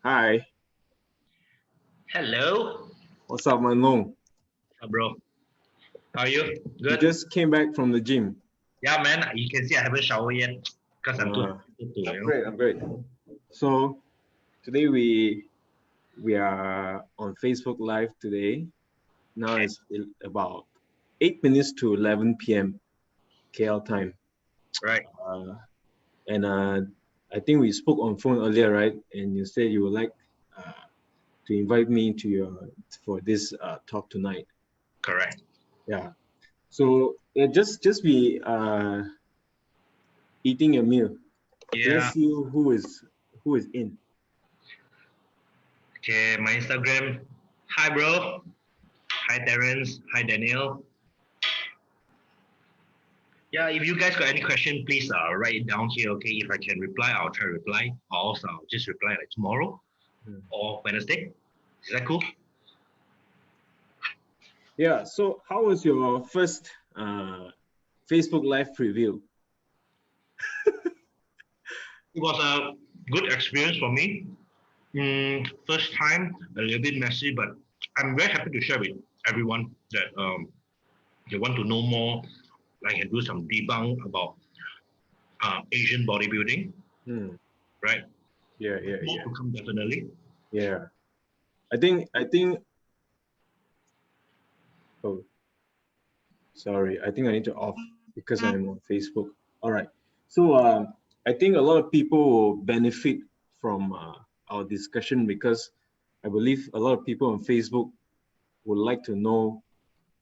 Hi, Hello. what's up, Mun Loong? Bro. How are you? You Good? just came back from the gym. Yeah, man. You can see I haven't showered yet because I'm too Uh, hungry to, I'm great. I'm great. So today we are on Facebook Live today. Now Okay. it's about 8 minutes to 11 p.m. KL time. Right. Uh, and I think we spoke on phone earlier, right? And you said you would like uh, to invite me to your for this talk tonight. Correct. Yeah. So yeah, just be eating a meal. Let's Yeah. see who is in. Okay. My Instagram. Hi, bro. Hi, Terence. Hi, Daniel. Yeah. If you guys got any question, please write it down here. Okay. If I can reply, I'll try to reply. Or else I'll just reply like tomorrow Hmm. or Wednesday. Is that cool? Yeah. So how was your first Facebook Live preview? It was a good experience for me. First time, a little bit messy, but I'm very happy to share with everyone that they want to know more. I can do some debunk about Asian bodybuilding, Hmm. right? Yeah, yeah, More yeah, to come definitely. yeah. I think. Oh, sorry. I think I need to off because I'm on Facebook. All right. So I think a lot of people will benefit from our discussion because I believe a lot of people on Facebook would like to know,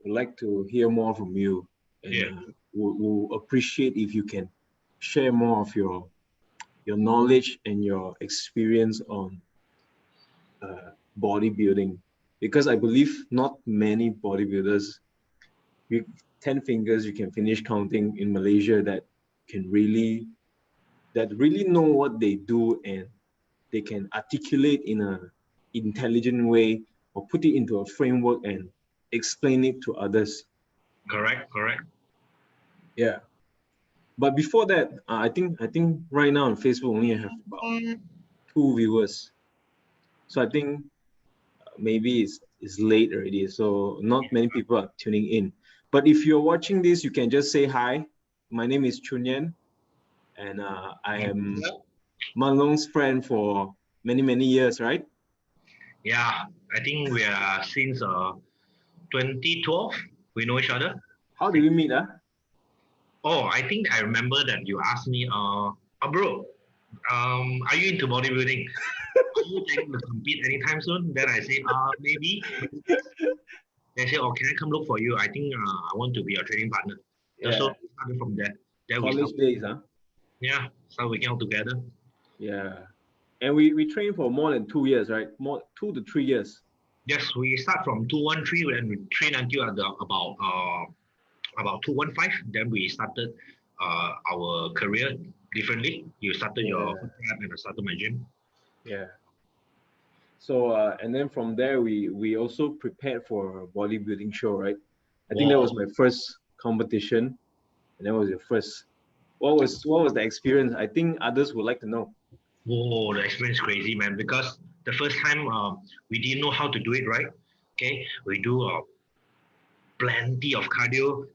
would like to hear more from you, and Yeah, will appreciate if you can share more of your knowledge and your experience on bodybuilding, because I believe not many bodybuilders with 10 fingers you can finish counting in Malaysia that really know what they do, and they can articulate in a intelligent way or put it into a framework and explain it to others. correct. Yeah. But before that, I think right now on Facebook only I have about 2 viewers. So I think maybe it's late already. So not many people are tuning in. But if you're watching this, you can just say hi. My name is Chunyan, and I am Mun Loong's friend for many years, right? Yeah, I think we are since 2012. We know each other. How did we meet? Oh, I think I remember that you asked me, bro, are you into bodybuilding? Are you planning to compete anytime soon? Then I say, maybe. They say, oh, can I come look for you? I think I want to be a training partner. That's Yeah, so we started from there. Then we college start, days, huh? start working out together. Yeah. And we trained for more than 2 years, right? More 2 to 3 years. Yes, we start from 213 and we train until about 215. Then we started our career differently. You started your Yeah, prep and I started my gym. yeah. So and then from there we also prepared for a bodybuilding show, right? I think that was Wow. my first competition, and that was your first. What was the experience? I think others would like to know. Whoa, the experience is crazy, man. Because the first time we didn't know how to do it right. Okay, we do plenty of cardio.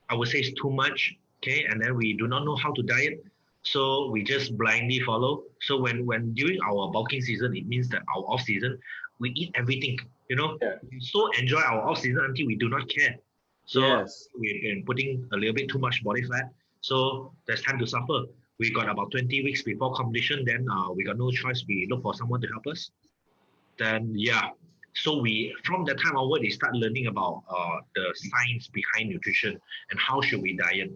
I would say it's too much. Okay, and then we do not know how to diet, so we just blindly follow. So when during our bulking season, it means that our off season, we eat everything. You know, Yeah. we so enjoy our off season until we do not care. So Yes. we've been putting a little bit too much body fat. So there's time to suffer. We got about 20 weeks before competition. Then we got no choice. We look for someone to help us. Then yeah, so we from that time onward we start learning about the science behind nutrition and how should we diet.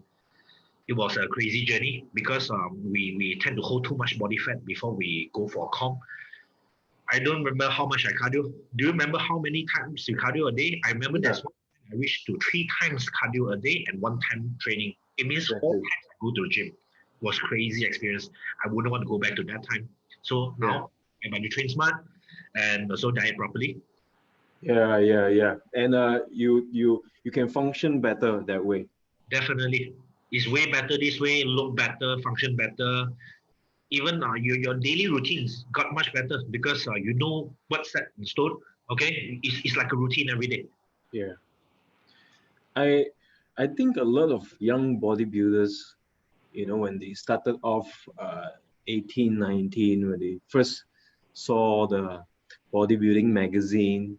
It was a crazy journey because we tend to hold too much body fat before we go for a comp. I don't remember how much I cardio. Do you remember how many times you cardio a day? I remember Yeah. there's one time I reached to 3 times cardio a day and 1 time training. It means 4 times Exactly. I go to the gym. It was crazy experience. I wouldn't want to go back to that time. So Yeah. now I want to train smart and also diet properly. Yeah. Yeah. Yeah. And you can function better that way. Definitely. It's way better this way, look better, function better. even your daily routines got much better because you know what's set in stone. Okay, it's like a routine every day. Yeah. I I think a lot of young bodybuilders, when they started off 18, 19, when they first saw the bodybuilding magazine,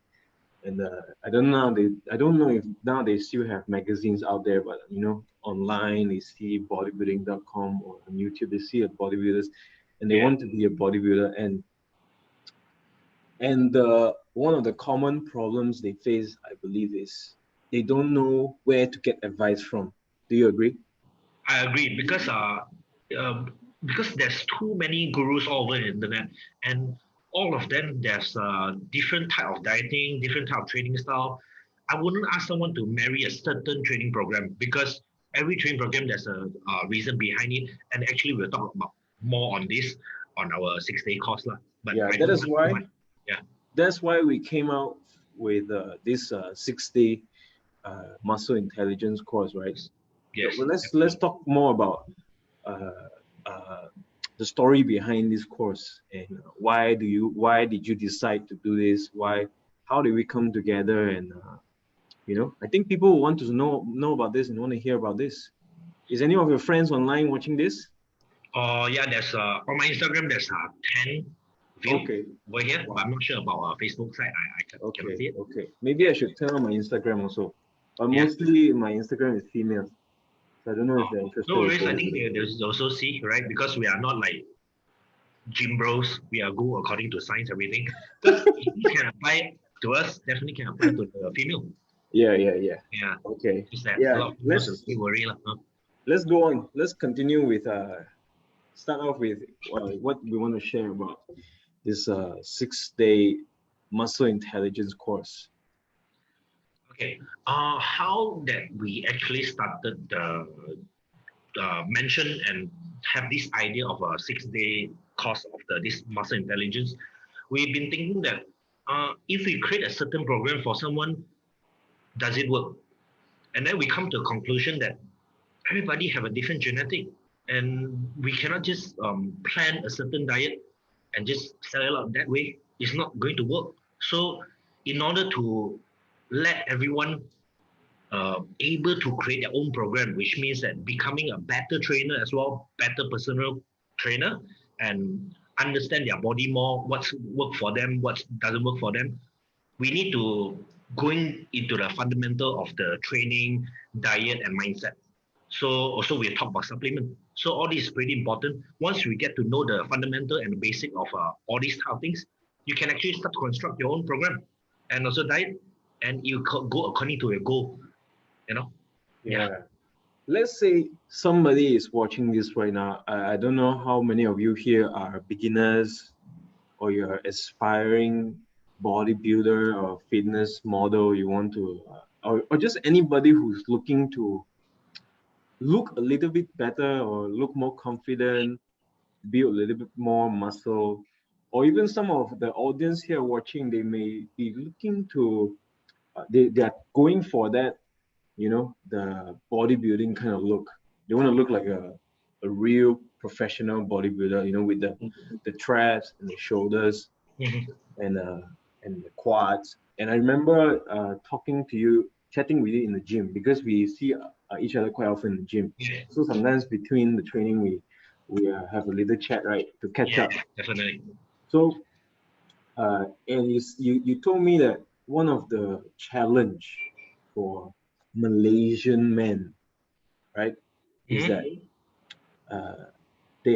and I don't know if now they still have magazines out there, but online they see bodybuilding.com or on YouTube they see a bodybuilders, and they Yeah, want to be a bodybuilder, and one of the common problems they face, I believe, is they don't know where to get advice from. Do you agree? I agree because there's too many gurus all over the internet, and all of them there's different type of dieting, different type of training style. I wouldn't ask someone to marry a certain training program because every training program there's a reason behind it, and actually we'll talk about more on this on our 6 day course lah. But Yeah, I that don't is want too why much. Yeah. that's why we came out with this 6 day muscle intelligence course, right? So, Yes. well, let's talk more about uh, uh, the story behind this course, and why did you decide to do this? How did we come together? And I think people want to know about this and want to hear about this. Is any of your friends online watching this? Yeah, there's on my Instagram there's 10 view Okay. over here, but Wow. I'm not sure about Facebook side. I cannot Okay. see it. Okay. Maybe I should turn on my Instagram also. But Yeah. mostly my Instagram is females. So I don't know if they're No interested in worries. I think bodybuilding. there's also see right because we are not like gym bros. We are go according to science everything. Because if this can apply to us, definitely can apply to the female. Yeah, yeah, yeah. Yeah, Okay. just that a Yeah. lot of females will still worry lah. Huh? Let's go on. Let's continue with start off with what we want to share about this 6 day muscle intelligence course. Okay. How that we actually started the mention and have this idea of a 6 day course of this muscle intelligence, we've been thinking that if we create a certain program for someone, does it work? And then we come to a conclusion that everybody have a different genetic, and we cannot just plan a certain diet and just sell it out that way. It's not going to work. So, in order to let everyone able to create their own program, which means that becoming a better trainer as well, better personal trainer, and understand their body more, what's work for them, what doesn't work for them. We need to going into the fundamental of the training, diet, and mindset. So also we talk about supplement. So all this is pretty important. Once we get to know the fundamental and the basic of all these type of things, you can actually start to construct your own program and also diet, and you go according to your goal. You know. Yeah. Yeah. Let's say somebody is watching this right now. I don't know how many of you here are beginners or you're aspiring bodybuilder or fitness model. You want to, or just anybody who's looking to look a little bit better or look more confident, build a little bit more muscle, or even some of the audience here watching, they may be looking to, they are going for that, the bodybuilding kind of look. They want to look like a real professional bodybuilder, with the traps and the shoulders Mhm. and the quads. And I remember talking to you, chatting with you in the gym because we see each other quite often in the gym. Yeah. So sometimes between the training, we have a little chat, right, to catch Yeah. up. Definitely. So and you told me that one of the challenge for Malaysian men, right, is that Mhm. uh, they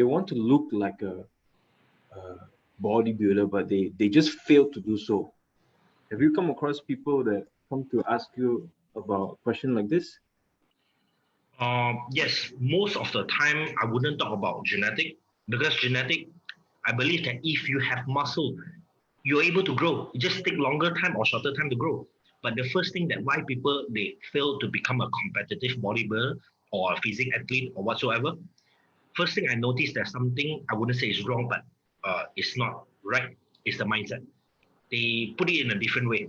want to look like a bodybuilder, but they just fail to do so. Have you come across people that come to ask you about a question like this? Yes, most of the time I wouldn't talk about genetic because genetic, I believe that if you have muscle, you're able to grow. It just take longer time or shorter time to grow. But the first thing that why people they fail to become a competitive bodybuilder or a physique athlete or whatsoever, first thing I noticed that something I wouldn't say is wrong, but it's not right. Is the mindset. They put it in a different way.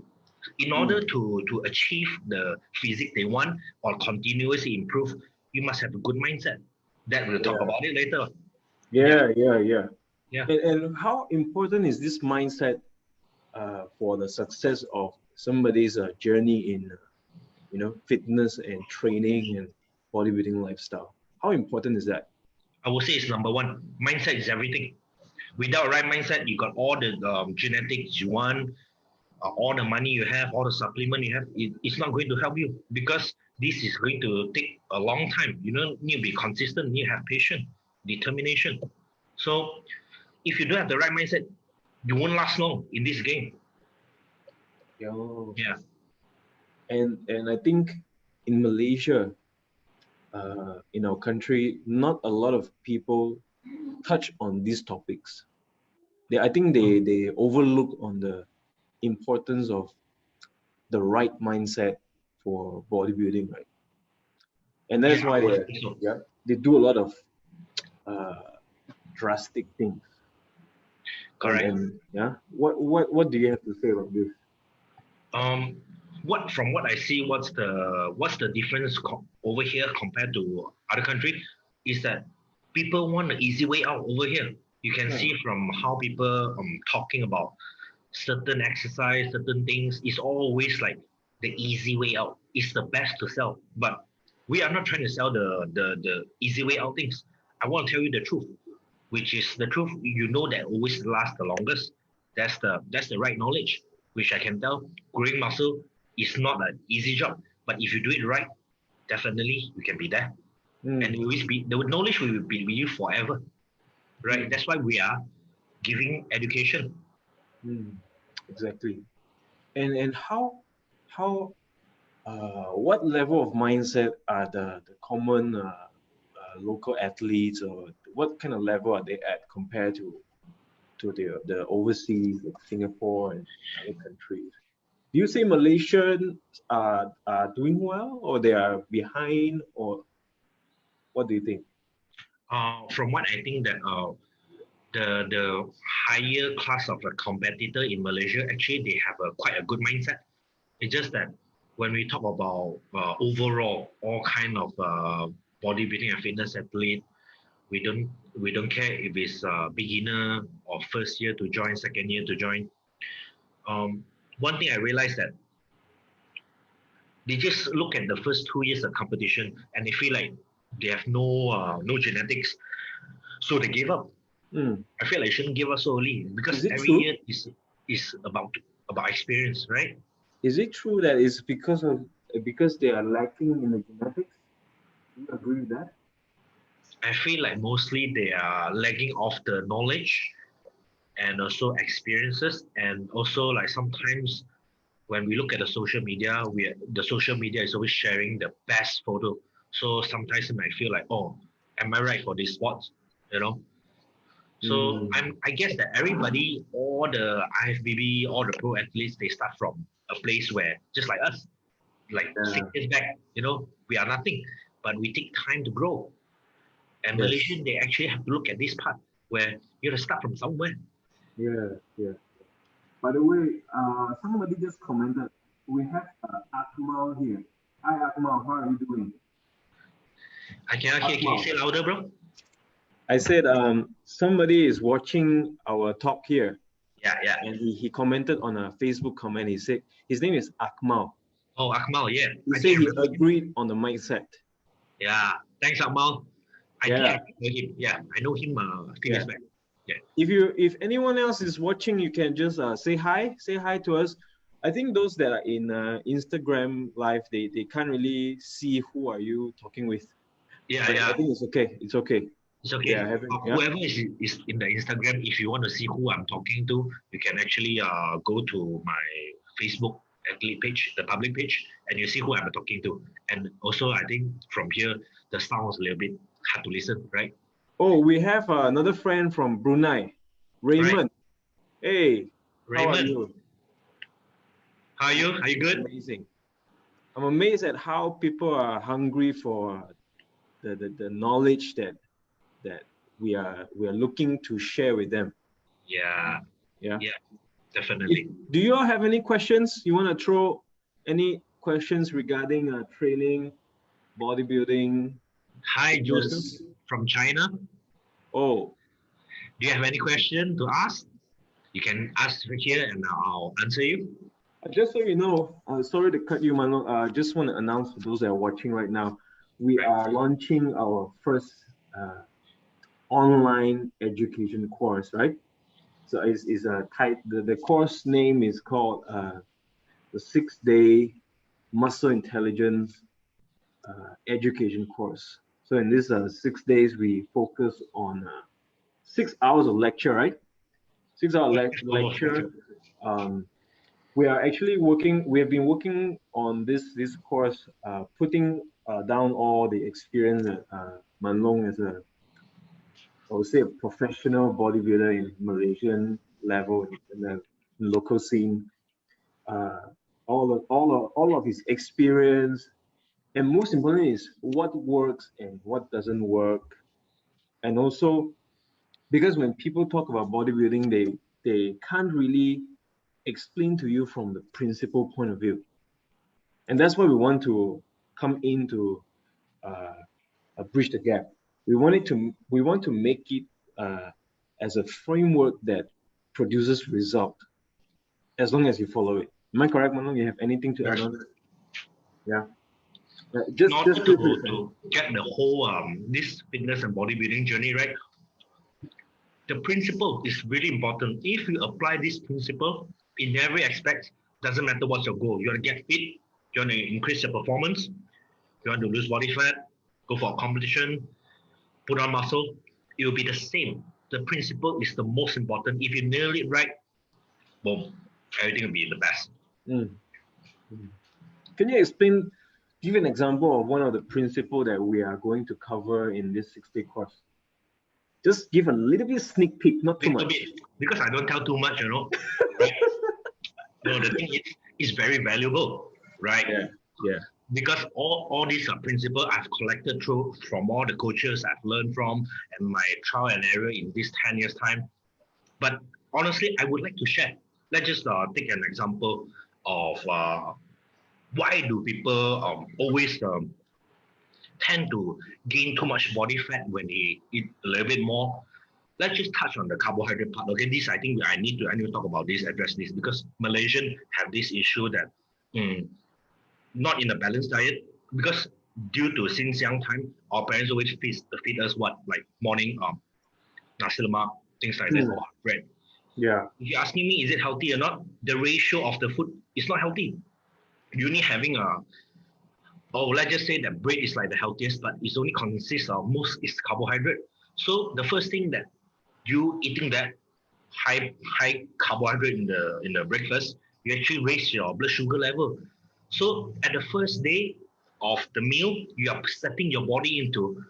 In order Mm, to achieve the physique they want or continuously improve, you must have a good mindset. That we'll talk about it later. Yeah. Yeah. And how important is this mindset for the success of somebody's journey in, fitness and training and bodybuilding lifestyle? How important is that? I would say it's number one. Mindset is everything. Without right mindset, you got all the genetics you want, all the money you have, all the supplement you have. It's not going to help you because this is going to take a long time. You know, need to be consistent. You need to have patience, determination. So if you don't have the right mindset, you won't last long in this game. Yo. Yeah. And I think in Malaysia, in our country, not a lot of people touch on these topics. I think they overlook on the importance of the right mindset for bodybuilding, right? And that's Yeah, why I would think so. they do a lot of uh, drastic things. Correct. And what do you have to say about this? Um, from what I see, what's the difference over here compared to other country, is that people want an easy way out over here. You can Yeah. see from how people talking about certain exercise, certain things. It's always like the easy way out. It's the best to sell, but we are not trying to sell the easy way out things. I want to tell you the truth, which is the truth. You know that always lasts the longest. That's the right knowledge, which I can tell. Growing muscle is not an easy job, but if you do it right, definitely you can be there. And Mm, it will always be the knowledge will be with you forever, right? That's why we are giving education. mm, exactly. And how what level of mindset are the common local athletes, or what kind of level are they at compared to the overseas, like Singapore and other countries? Do you say Malaysians are doing well, or they are behind, or what do you think? From what I think that the higher class of a competitor in Malaysia, actually they have a quite a good mindset. It's just that when we talk about overall all kind of bodybuilding and fitness athlete, we don't care if it's beginner or first year to join, second year to join. One thing I realized that they just look at the first 2 years of competition and they feel like they have no genetics, so they gave up. Mm. I feel like you shouldn't give up so early Is because it every true? year is about experience, right? Is it true that it's because they are lacking in the genetics? Do you agree with that? I feel like mostly they are lagging off the knowledge and also experiences, and also like sometimes when we look at the social media, the social media is always sharing the best photo. So sometimes it might feel like, oh, am I right for this sport? You know. So Mm. I guess that everybody, all the IFBB, all the pro athletes, they start from a place where just like us, like Yeah. 6 years back, we are nothing, but we take time to grow. And Yes. Malaysian, they actually have to look at this part where you have to start from somewhere. Yeah. By the way, somebody just commented. We have Akmal here. Hi, Akmal. How are you doing? I cannot hear. Can you Akmal. say louder, bro? I said somebody is watching our talk here, Yeah. and he commented on a Facebook comment. He said his name is Akmal. Oh, Akmal, yeah. He I think said I he remember him. agreed on the mindset. Yeah. Thanks, Akmal. I think I Yeah, remember him. Yeah, I know him a few yeah. years back. Yeah. If anyone else is watching, you can just say hi to us. I think those that are in Instagram live, they can't really see who are you talking with, but I Yeah. think it's okay. It's okay. It's They okay. are having Whoever is in the Instagram, if you want to see who I'm talking to, you can actually go to my Facebook athlete page, the public page, and you see who I'm talking to. And also, I think from here, the sound is a little bit hard to listen, right? Oh, we have another friend from Brunei, Right. Raymond. Hey, how are Raymond, you? how are you? Are you good? Amazing. I'm amazed at how people are hungry for the knowledge that we are looking to share with them. Yeah. Yeah. Yeah, definitely. Do you all have any questions? You want to throw any questions regarding training, bodybuilding, Hi, Joseph. fitness? from China. Oh, Do you have any question to ask? You can ask right here and I'll answer you. just so you know, sorry to cut you, Mun Loong. Just want to announce for those that are watching right now, we are launching our first online education course, right? So it's a type. The course name is called the 6-day muscle intelligence education course. So in this 6 days, we focus on 6 hours of lecture, right? 6 hour lecture. We are actually working. We have been working on this course, putting down all the experience that Mun Loong as I would say, a professional bodybuilder in Malaysian level in the local scene. All of his experience, and most importantly is what works and what doesn't work. And also because when people talk about bodybuilding, they can't really explain to you from the principle point of view. And that's why we want to come in to bridge the gap. We want to make it as a framework that produces result as long as you follow it. Am I correct, Mun Loong? You have anything to add on? Yeah. In order to get the whole this fitness and bodybuilding journey right, the principle is really important. If you apply this principle in every aspect, doesn't matter what's your goal. You want to get fit, you want to increase your performance, you want to lose body fat, go for a competition, put on muscle, it will be the same. The principle is the most important. If you nail it right, boom, everything will be the best. Mm. Can you explain, give an example of one of the principles that we are going to cover in this 6-day course? Just give a little bit sneak peek, not too much. Bit, because I don't tell too much, right? No, the thing is, it's very valuable, right? Yeah. Because all these principles I've collected through from all the coaches I've learned from and my trial and error in this 10 years time. But honestly, I would like to share. Let's just take an example of why do people always tend to gain too much body fat when they eat a little bit more. Let's just touch on the carbohydrate part. Okay, this I think I need to talk about this, address this, because Malaysians have this issue that not in a balanced diet, because due to since young time, our parents always feed us what, like morning nasi lemak, things like that, or bread. Yeah. If you're asking me, is it healthy or not? The ratio of the food is not healthy. You're only having let's just say that bread is like the healthiest, but it only consists of most is carbohydrate. So the first thing that you eating that high carbohydrate in the breakfast, you actually raise your blood sugar level. So at the first day of the meal, you are setting your body into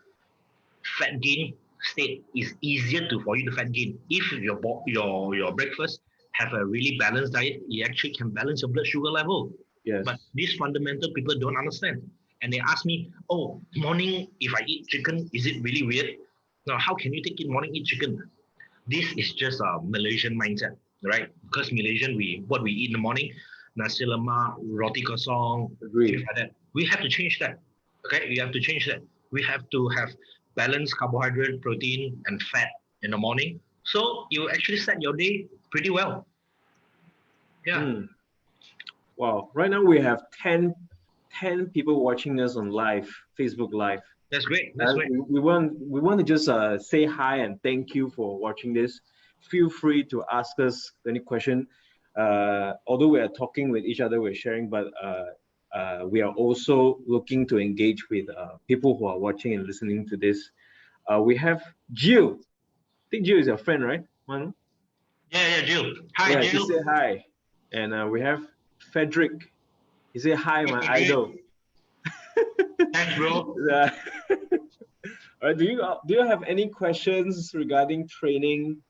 fat gain state. Is easier for you to fat gain. If your breakfast have a really balanced diet, you actually can balance your blood sugar level. Yes. But these fundamental people don't understand. And they ask me, oh, morning, if I eat chicken, is it really weird? Now, how can you take it morning, eat chicken? This is just a Malaysian mindset, right? Because Malaysian, what we eat in the morning, nasi lemak, roti kosong, things like that. We have to change that. Okay, we have to change that. We have to have balanced carbohydrate, protein, and fat in the morning. So you actually set your day pretty well. Yeah. Wow. Right now we have 10 people watching us on Facebook Live. That's great. That's great. We want to just say hi and thank you for watching this. Feel free to ask us any question. Although we are talking with each other, we're sharing, but we are also looking to engage with people who are watching and listening to this. We have Jill. I think Jill is your friend, right, Manu? Yeah, Jill. Hi, Jill. Say hi. And we have Frederick. He said hi, my idol. Thanks, bro. All right, do you have any questions regarding training,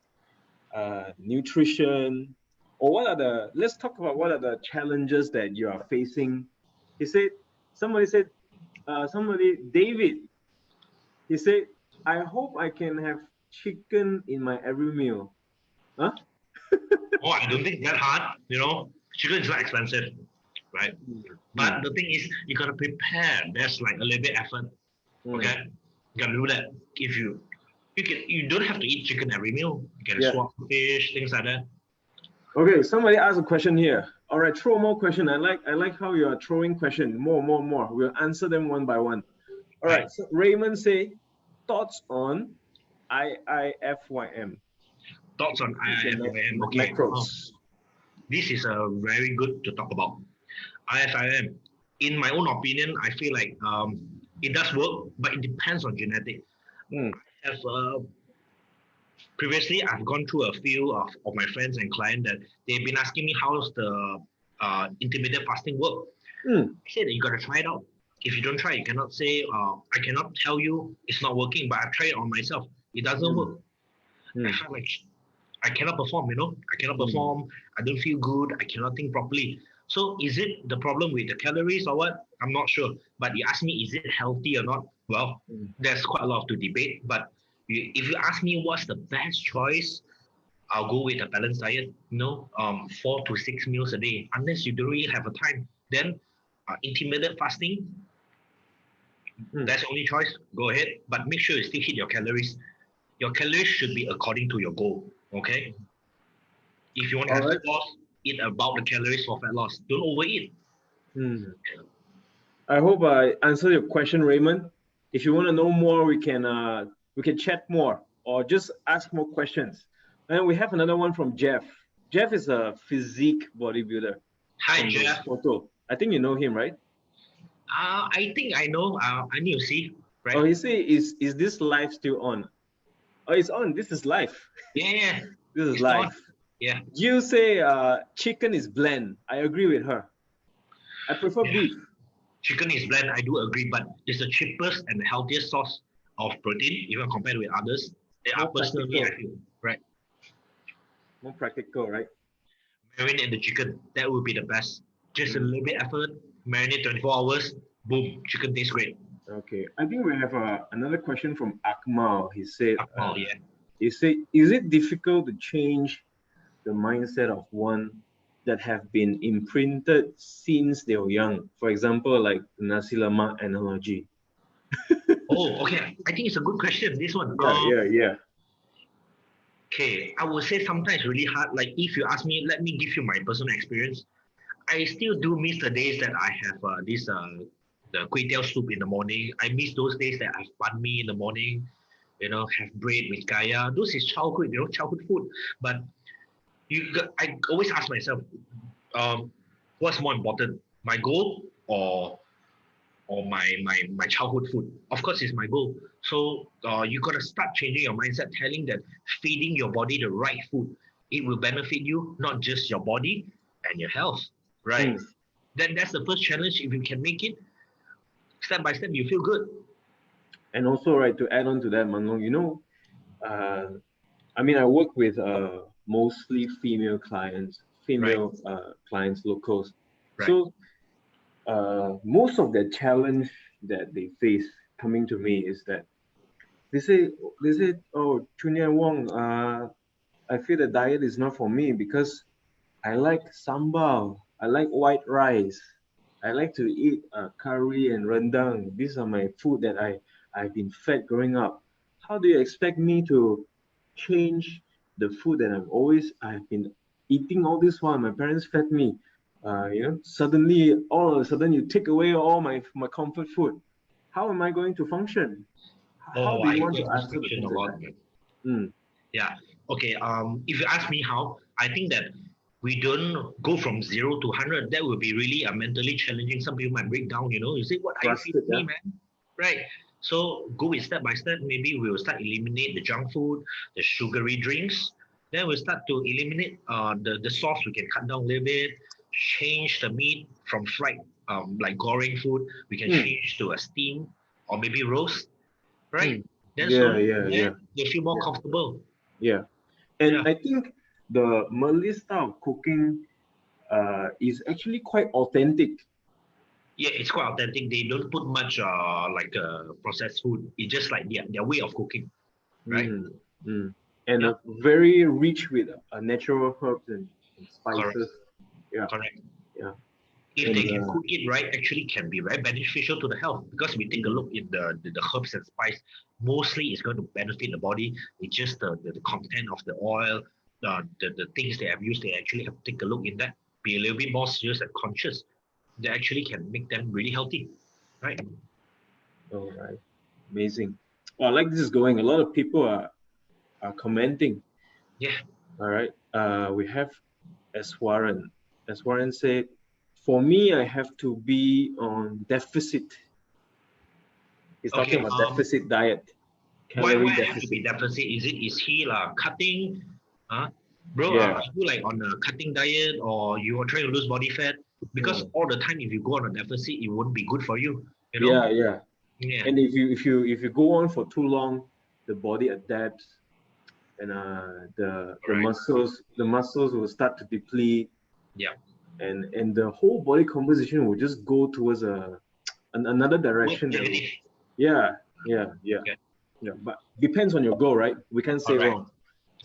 nutrition, or let's talk about what are the challenges that you are facing? David, he said, I hope I can have chicken in my every meal. Huh? Oh, I don't think that hard, chicken is not expensive, right? But the thing is, you gotta prepare. There's like a little bit effort, okay? You gotta do that. If you don't have to eat chicken every meal. You can Yeah. swap fish, things like that. Okay, somebody asked a question here. All right, throw more question. I like how you are throwing question. More. We'll answer them one by one. All right. So Raymond say thoughts on IIFYM. Thoughts on It's the IIFYM? Okay. macros. This is a very good to talk about. IFIM, in my own opinion, I feel like it does work, but it depends on genetic. Mm. As previously, I've gone through a few of my friends and clients that they've been asking me how's the intermittent fasting work. Mm. I said that you got to try it out. If you don't try, you cannot say I cannot tell you it's not working, but I've tried it on myself. It doesn't work. I felt like I cannot perform, I cannot perform. I don't feel good. I cannot think properly. So is it the problem with the calories or what? I'm not sure. But you ask me, is it healthy or not? Well, there's quite a lot to debate. But if you ask me what's the best choice, I'll go with a balanced diet. 4 to 6 meals a day. Unless you don't really have a time, then intermittent fasting, that's the only choice. Go ahead. But make sure you still hit your calories. Your calories should be according to your goal. Okay. If you want to have fat loss, eat about the calories for fat loss. Don't overeat. I hope I answered your question, Raymond. If you want to know more, we can chat more or just ask more questions. And we have another one from Jeff. Jeff is a physique bodybuilder. Hi, Jeff. Photo. I think you know him, right? I think I know. I need to see. Right. Oh, he say, is this live still on? Oh, it's on. This is live. Yeah. This is live. On. Yeah. You say chicken is bland. I agree with her. I prefer beef. Chicken is bland. I do agree, but it's the cheapest and the healthiest source of protein, even compared with others. Personally, I feel right. More practical, right? Marinate the chicken. That would be the best. Just a little bit effort. Marinate 24 hours. Boom. Chicken tastes great. Okay. I think we have another question from Akmal. He said, yeah. He said, is it difficult to change the mindset of one that have been imprinted since they were young? For example, like the nasi lemak analogy. Oh, okay. I think it's a good question. This one. Yeah. Okay, I would say sometimes really hard. Like if you ask me, let me give you my personal experience. I still do miss the days that I have the kway teow soup in the morning. I miss those days that I have banh mi in the morning, have bread with kaya. Those is childhood, childhood food. But I always ask myself, what's more important, my goal or my childhood food? Of course, it's my goal. So you got to start changing your mindset, telling that feeding your body the right food, it will benefit you, not just your body and your health, right? Then that's the first challenge. If you can make it step by step, you feel good. And also, right, to add on to that, Mun Loong, I mean, I work with mostly female clients, clients, locals. Right. So most of the challenge that they face coming to me is that they say, oh, Chunyan Wong, I feel the diet is not for me because I like sambal, I like white rice, I like to eat curry and rendang. These are my food that I've been fed growing up. How do you expect me to change the food that I've been eating all this while my parents fed me? Suddenly, all of a sudden, you take away all my comfort food. How am I going to function? How do you want to answer the things like that? Yeah. Okay. If you ask me how, I think that we don't go from 0 to 100. That would be really mentally challenging. Some people might break down. You say, "What are you feeding me, man?" Right. So go with step by step. Maybe we'll start eliminate the junk food, the sugary drinks. Then we'll start to eliminate the sauce. We can cut down a little bit. Change the meat from fried, like goreng food. We can change to a steam or maybe roast. Right. Then they feel more comfortable. Yeah. And I think the Malay style of cooking is actually quite authentic. Yeah, it's quite authentic. They don't put much processed food. It's just like their way of cooking, right? And very rich with natural herbs and spices. Correct. Yeah. Correct. Yeah. if they can cook it right, actually can be very beneficial to the health, because we take a look in the herbs and spice, mostly it's going to benefit the body. It's just the content of the oil, the things they have used, they actually have to take a look in that, be a little bit more serious and conscious. They actually can make them really healthy, right? All right. Amazing. Well, I like this is going. A lot of people are commenting. Yeah. All right. We have Eswaran. Eswaran said, for me, I have to be on deficit. He's talking Okay. about deficit diet, Why calorie have to be deficit. deficit? Is he cutting? Bro, Yeah. are you like on a cutting diet, or you are trying to lose body fat? Because all the time, if you go on a deficit, it won't be good for you. You know? Yeah, yeah. Yeah. And if you go on for too long, the body adapts, and Correct. the muscles will start to deplete, Yeah. and the whole body composition will just go towards another Wait, direction that will, negative. yeah, yeah, yeah, Yeah. yeah. But depends on your goal, right? We can't say Correct. wrong.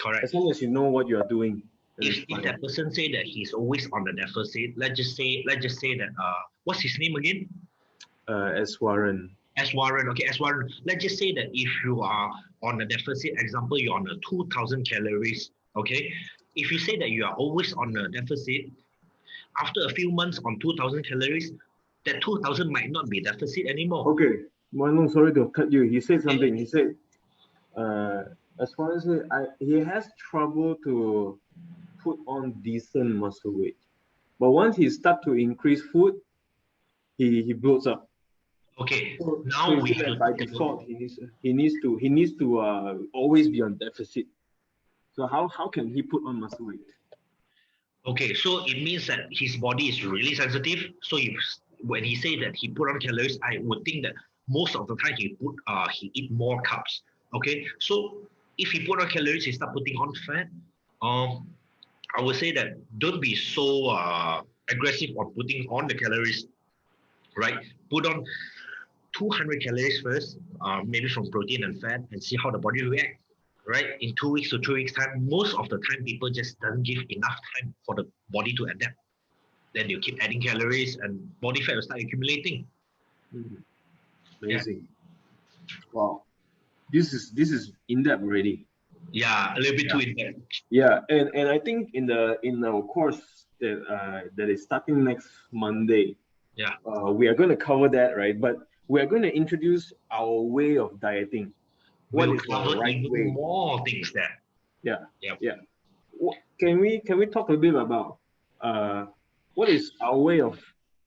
Correct. As long as you know what you are doing, then it's If fine. that person say that he's always on the deficit, let's just say that what's his name again? As Warren. S Warren. Okay, S Warren. Let's just say that if you are on a deficit, example, you're on a 2,000 calories. Okay, if you say that you are always on a deficit, after a few months on 2,000 calories, that 2,000 might not be deficit anymore. Okay, Mun Loong, sorry to cut you. He said Okay. something. He said, as far as he has trouble to put on decent muscle weight, but once he start to increase food, he builds up. Okay. So Now he we said have that to by take a look. default he needs to always be on deficit. So how can he put on muscle weight? Okay, so it means that his body is really sensitive. So if when he say that he put on calories, I would think that most of the time he eat more carbs. Okay, so if he put on calories, he start putting on fat. Um, I would say that don't be so aggressive on putting on the calories. Right, put on 200 calories first, maybe from protein and fat, and see how the body react. Right, in 2 weeks to 3 weeks time, most of the time people just don't give enough time for the body to adapt. Then you keep adding calories, and body fat will start accumulating. Amazing. Wow. This is in depth already. Yeah, a little bit too in depth. Yeah, and I think in our course that is starting next Monday, Yeah, we are going to cover that, right? But we are going to introduce our way of dieting. What we'll is the cover right even way? more things there. Yeah, Yeah. yeah. Can we talk a bit about what is our way of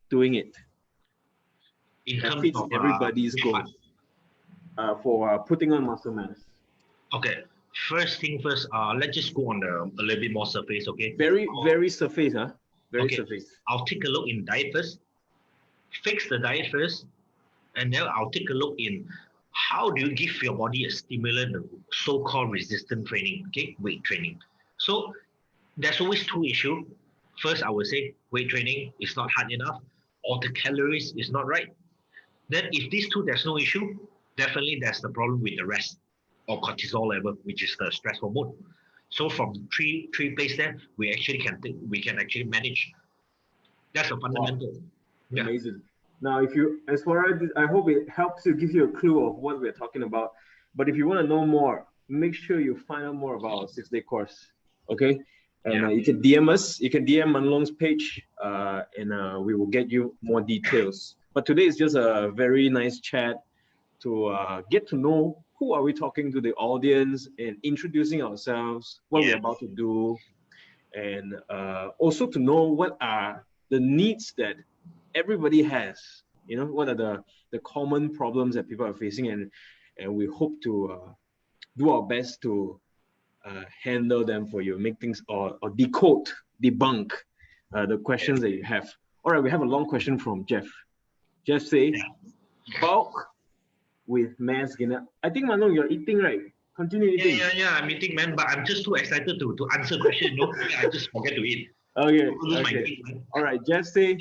doing it In that terms fits of everybody's which goal part? for putting on muscle mass? Okay, first thing first. Let's just go on a little bit more surface. Okay. Very surface, huh? Very Okay. surface. I'll take a look in diet first. Fix the diet first, and then I'll take a look in how do you give your body a stimulant, so-called resistance training, okay, weight training. So there's always two issues. First, I would say weight training is not hard enough, or the calories is not right. Then if these two there's no issue, definitely there's the problem with the rest or cortisol level, which is the stress hormone. So from three places there, we can actually manage. That's a Wow, fundamental. Yeah. amazing. Now, as far as I hope it helps to give you a clue of what we're talking about. But if you want to know more, make sure you find out more about our 6-day course. Okay, and Yeah. you can DM us. You can DM Mun Loong's page, and we will get you more details. But today is just a very nice chat to get to know who are we talking to the audience and introducing ourselves, what we're Yeah. about to do, and also to know what are the needs that everybody has. What are the common problems that people are facing, and we hope to do our best to handle them for you, make things or debunk the questions that you have. All right, we have a long question from Jeff. Jeff say, Yeah. bulk with mass gainer. I think Mun Loong, you're eating, right? Continue Yeah, eating. yeah. I'm eating, man, but I'm just too excited to answer question. I just forget to eat. Okay, Don't lose my okay. teeth, man. All right, Jeff say,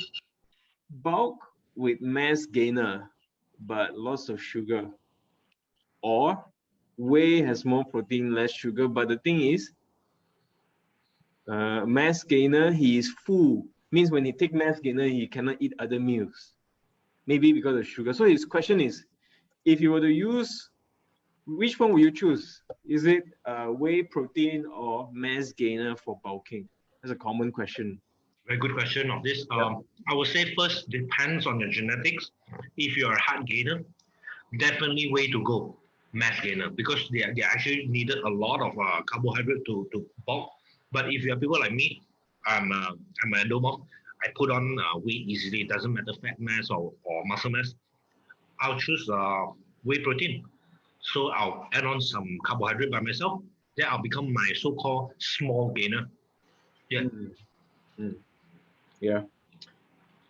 bulk with mass gainer, but lots of sugar. Or whey has more protein, less sugar. But the thing is, mass gainer, he is full, means when he take mass gainer, he cannot eat other meals. Maybe because of sugar. So his question is, if you were to use, which one will you choose? Is it whey protein or mass gainer for bulking? That's a common question. Very good question of this. Yeah. I would say first depends on your genetics. If you're a hard gainer, definitely way to go mass gainer because they actually needed a lot of carbohydrate to bulk. But if you are people like me, I'm an endomorph. I put on weight easily. It doesn't matter fat mass or muscle mass. I'll choose whey protein. So I'll add on some carbohydrate by myself. Then I'll become my so-called small gainer. Yeah. Mm, mm. Yeah.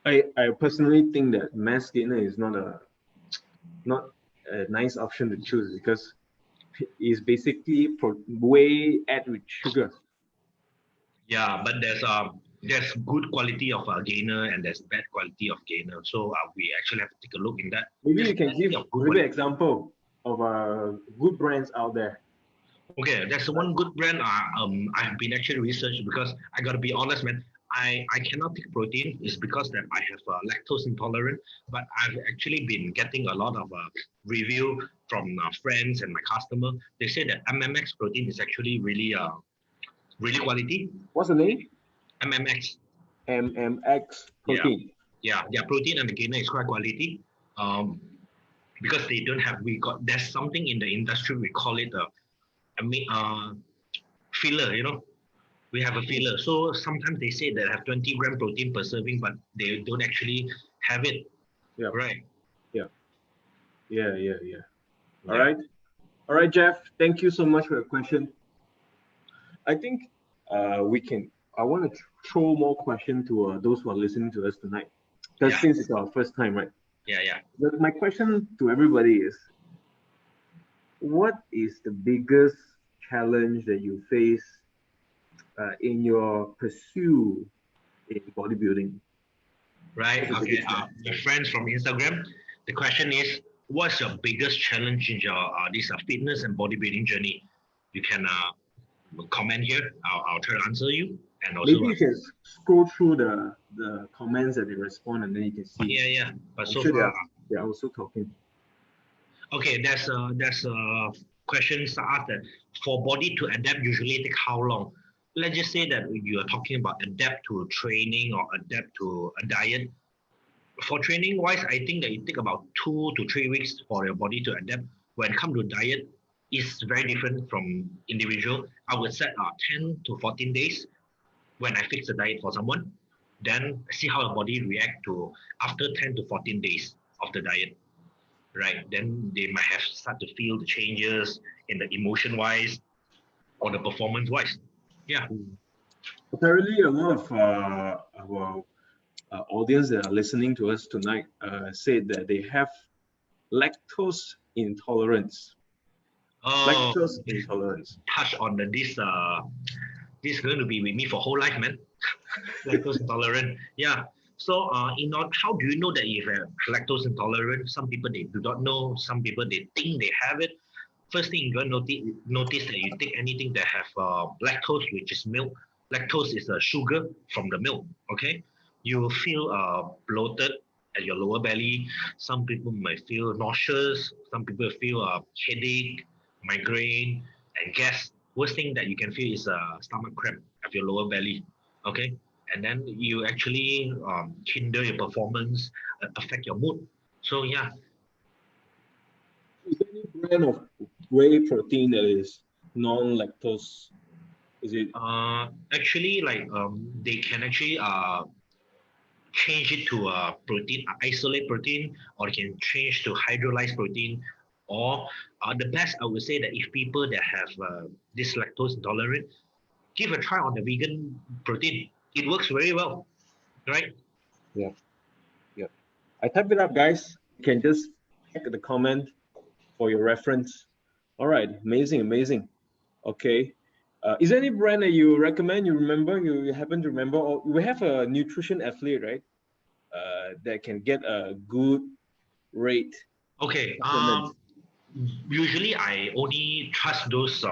I personally think that mass gainer is not a nice option to choose because it's basically whey add with sugar. Yeah, but there's good quality of gainer and there's bad quality of gainer. So we actually have to take a look in that. Maybe There's you can give plenty of good maybe one. example of good brands out there. Okay, there's one good brand. I've been actually researched because I gotta be honest, man. I cannot take protein. It's because that I have lactose intolerant. But I've actually been getting a lot of review from friends and my customer. They say that MMX protein is actually really quality. What's the name? MMX. MMX protein. Yeah, their protein and the gainer is quite quality. Um, because they don't have there's something in the industry we call it a filler. We have a filler. So sometimes they say they have 20 gram protein per serving, but they don't actually have it. Yeah. Right. Yeah. All right, Jeff. Thank you so much for your question. I think I want to throw more questions to those who are listening to us tonight. Because since it's our first time, right? Yeah. My question to everybody is, what is the biggest challenge that you face in your pursuit in bodybuilding? Right. Okay. My friends from Instagram, the question is, what's your biggest challenge in your this fitness and bodybuilding journey? You can comment here. I'll try to answer you. And also, maybe you can scroll through the comments that they respond, and then you can see. Yeah. But I'm so sure far, they're also talking. Okay, there's questions asked that for body to adapt usually take how long? Let's just say that you are talking about adapt to training or adapt to a diet. For training wise, I think that it take about 2 to 3 weeks for your body to adapt. When it comes to diet, it's very different from individual. I would set 10 to 14 days when I fix a diet for someone. Then see how the body react to after 10 to 14 days of the diet. Right, then they might have start to feel the changes in the emotion wise or the performance wise. Yeah. Apparently, a lot of our audience that are listening to us tonight said that they have lactose intolerance. Lactose intolerance. Touch on this is going to be with me for whole life, man. Lactose intolerant. Yeah. So, how do you know that you have lactose intolerant? Some people they do not know. Some people they think they have it. First thing you're going to notice that you take anything that have lactose, which is milk. Lactose is a sugar from the milk. Okay, you will feel bloated at your lower belly. Some people might feel nauseous. Some people feel headache, migraine, and gas. Worst thing that you can feel is stomach cramp at your lower belly. Okay, and then you actually hinder your performance, affect your mood. So yeah. Is there any brand of whey protein that is non-lactose? Is it? Actually, they can actually change it to a protein, isolate protein, or can change to hydrolyzed protein. Or the best, I would say that if people that have this lactose intolerant, give a try on the vegan protein. It works very well, right? Yeah. I type it up, guys. You can just check the comment for your reference. All right, amazing. Okay. Is there any brand that you recommend? You remember? You happen to remember? Or we have a nutrition athlete, right? That can get a good rate. Okay. Usually I only trust those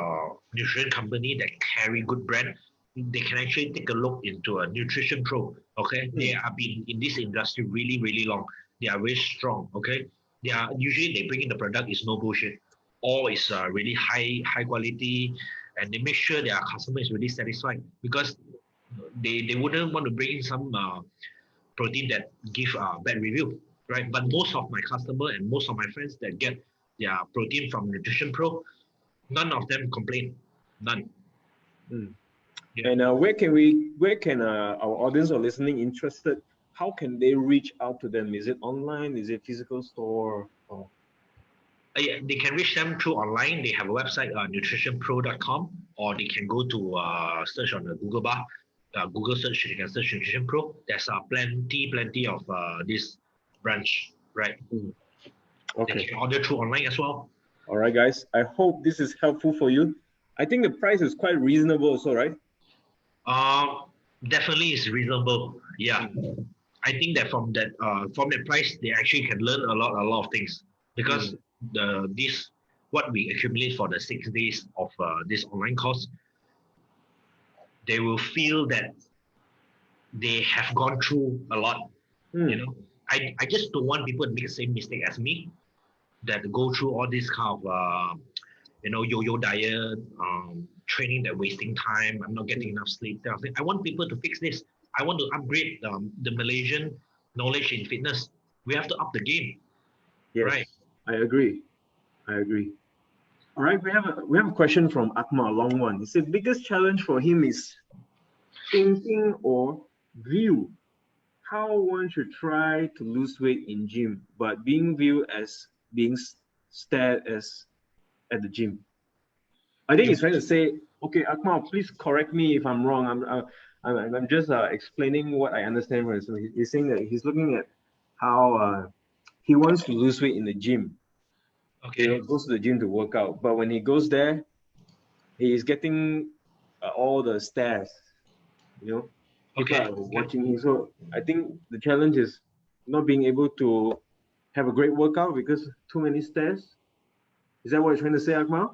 nutrient company that carry good brand. they can actually take a look into a nutrition pro. Okay, they have been in this industry really, really long. They are very strong. Okay, they are usually they bring in the product is no bullshit. All is really high quality, and they make sure their customer is really satisfied because they wouldn't want to bring in some protein that give bad review, right? But most of my customer and most of my friends that get their protein from Nutrition Pro, none of them complain, none. Yeah. And where can our audience or listening interested, how can they reach out to them? Is it online? Is it physical store? Or? Yeah, they can reach them through online. They have a website, nutritionpro.com, or they can go to search on the Google bar. Google search, they can search Nutrition Pro. There's plenty of this branch, right? Okay. They can order through online as well. All right, guys. I hope this is helpful for you. I think the price is quite reasonable also, right? Definitely is reasonable. Yeah. I think that from that price, they actually can learn a lot of things because what we accumulate for the 6 days of this online course, they will feel that they have gone through a lot. You know, I just don't want people to make the same mistake as me, that go through all this kind of yo-yo diet, training that wasting time. I'm not getting enough sleep. I want people to fix this. I want to upgrade the Malaysian knowledge in fitness. We have to up the game. Yes, right? I agree. All right, we have a question from Akmal, a long one. He said biggest challenge for him is thinking or view how one should try to lose weight in gym, but being viewed as being stared as at the gym. I think he's trying to say, okay, Akmal, please correct me if I'm wrong. I'm just explaining what I understand from it. So he's saying that he's looking at how he wants to lose weight in the gym. Okay. You know, goes to the gym to work out, but when he goes there, he's getting all the stares. You know, people are watching him. So I think the challenge is not being able to have a great workout because too many stares. Is that what you're trying to say, Akmal?